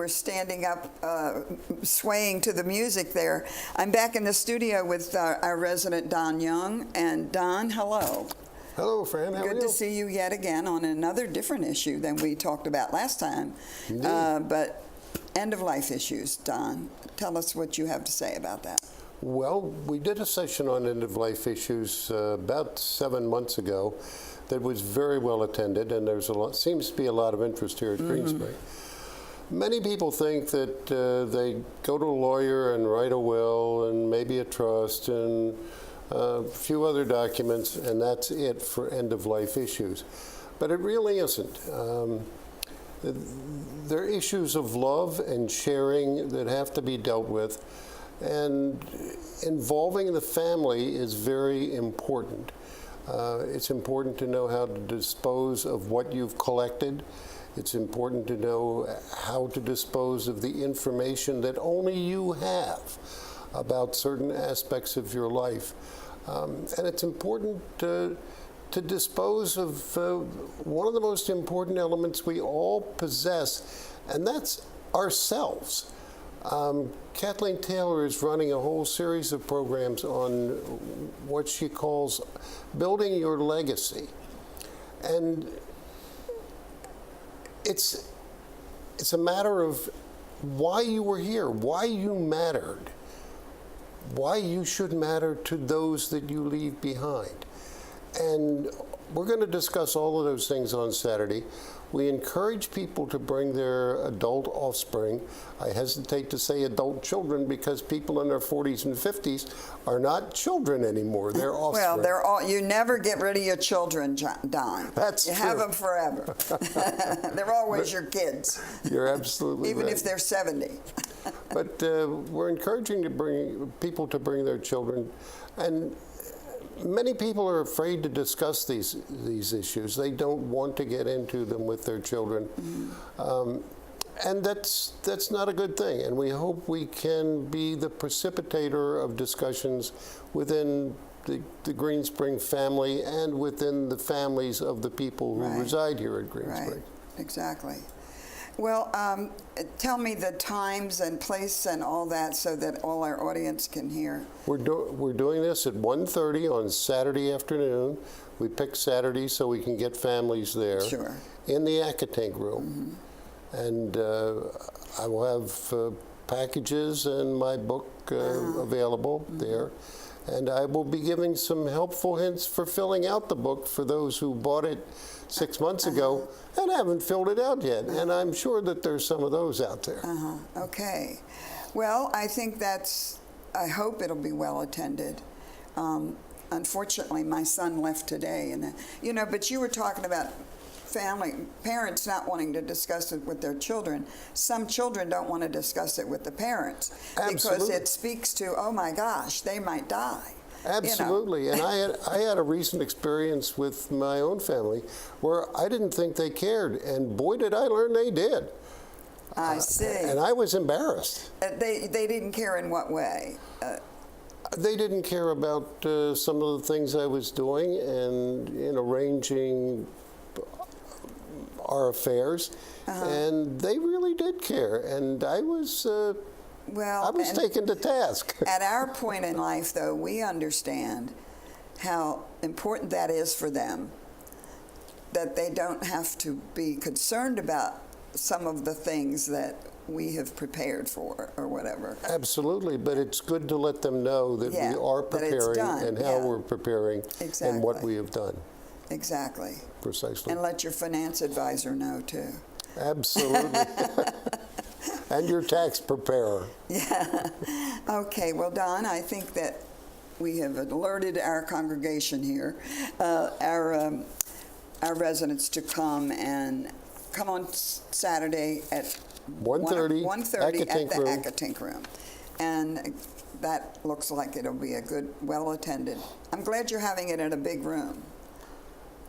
were standing up, swaying to the music there. I'm back in the studio with our resident Don Young. And Don, hello. Hello, Fran. How are you? Good to see you yet again on another different issue than we talked about last time. But end-of-life issues, Don. Tell us what you have to say about that. Well, we did a session on end-of-life issues about 7 months ago that was very well attended, and there's seems to be a lot of interest here at Green Spring. Many people think that they go to a lawyer and write a will and maybe a trust and a few other documents, and that's it for end-of-life issues. But it really isn't. There are issues of love and sharing that have to be dealt with, and involving the family is very important. It's important to know how to dispose of what you've collected. It's important to know how to dispose of the information that only you have about certain aspects of your life. And it's important to dispose of one of the most important elements we all possess, and that's ourselves. Kathleen Taylor is running a whole series of programs on what she calls building your legacy. And it's a matter of why you were here, why you mattered, why you should matter to those that you leave behind. And we're going to discuss all of those things on Saturday. We encourage people to bring their adult offspring. I hesitate to say adult children because people in their 40s and 50s are not children anymore. They're offspring. Well, you never get rid of your children, Don. That's true. You have them forever. They're always your kids. You're absolutely Even right. if they're 70. But we're encouraging people to bring their children. And many people are afraid to discuss these issues. They don't want to get into them with their children. And that's not a good thing. And we hope we can be the precipitator of discussions within the Green Spring family and within the families of the people who reside here at Green Spring. Exactly. Well, tell me the times and place and all that so that all our audience can hear. We're doing this at 1:30 on Saturday afternoon. We picked Saturday so we can get families there. Sure. In the Acatink room. And I will have packages and my book available there. And I will be giving some helpful hints for filling out the book for those who bought it 6 months ago and haven't filled it out yet. And I'm sure that there's some of those out there. Okay. Well, I think I hope it'll be well attended. Unfortunately, my son left today. And but you were talking about parents not wanting to discuss it with their children. Some children don't want to discuss it with the parents. Absolutely. Because it speaks to, oh my gosh, they might die. Absolutely. And I had a recent experience with my own family where I didn't think they cared, and boy did I learn they did. I see. And I was embarrassed. They didn't care in what way? They didn't care about some of the things I was doing and in arranging our affairs, and they really did care, and I was taken to task. At our point in life, though, we understand how important that is for them, that they don't have to be concerned about some of the things that we have prepared for or whatever. Absolutely, but it's good to let them know that we are preparing and how we're preparing and what we have done. Exactly. Precisely. And let your finance advisor know, too. Absolutely. And your tax preparer. Yeah. Okay, well, Don, I think that we have alerted our congregation here, our residents to come on Saturday at 1:30 at the Acatink room. And that looks like it'll be a good, well-attended. I'm glad you're having it in a big room.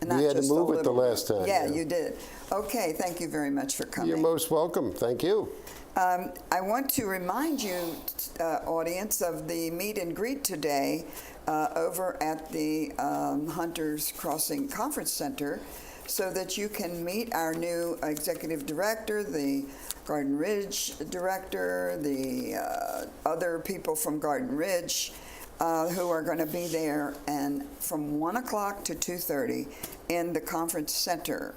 We had to move it the last time. Yeah, you did. Okay, thank you very much for coming. You're most welcome. Thank you. I want to remind you, audience, of the meet and greet today over at the Hunters Crossing Conference Center, so that you can meet our new executive director, the Garden Ridge director, the other people from Garden Ridge who are going to be there, and from 1 o'clock to 2:30 in the conference center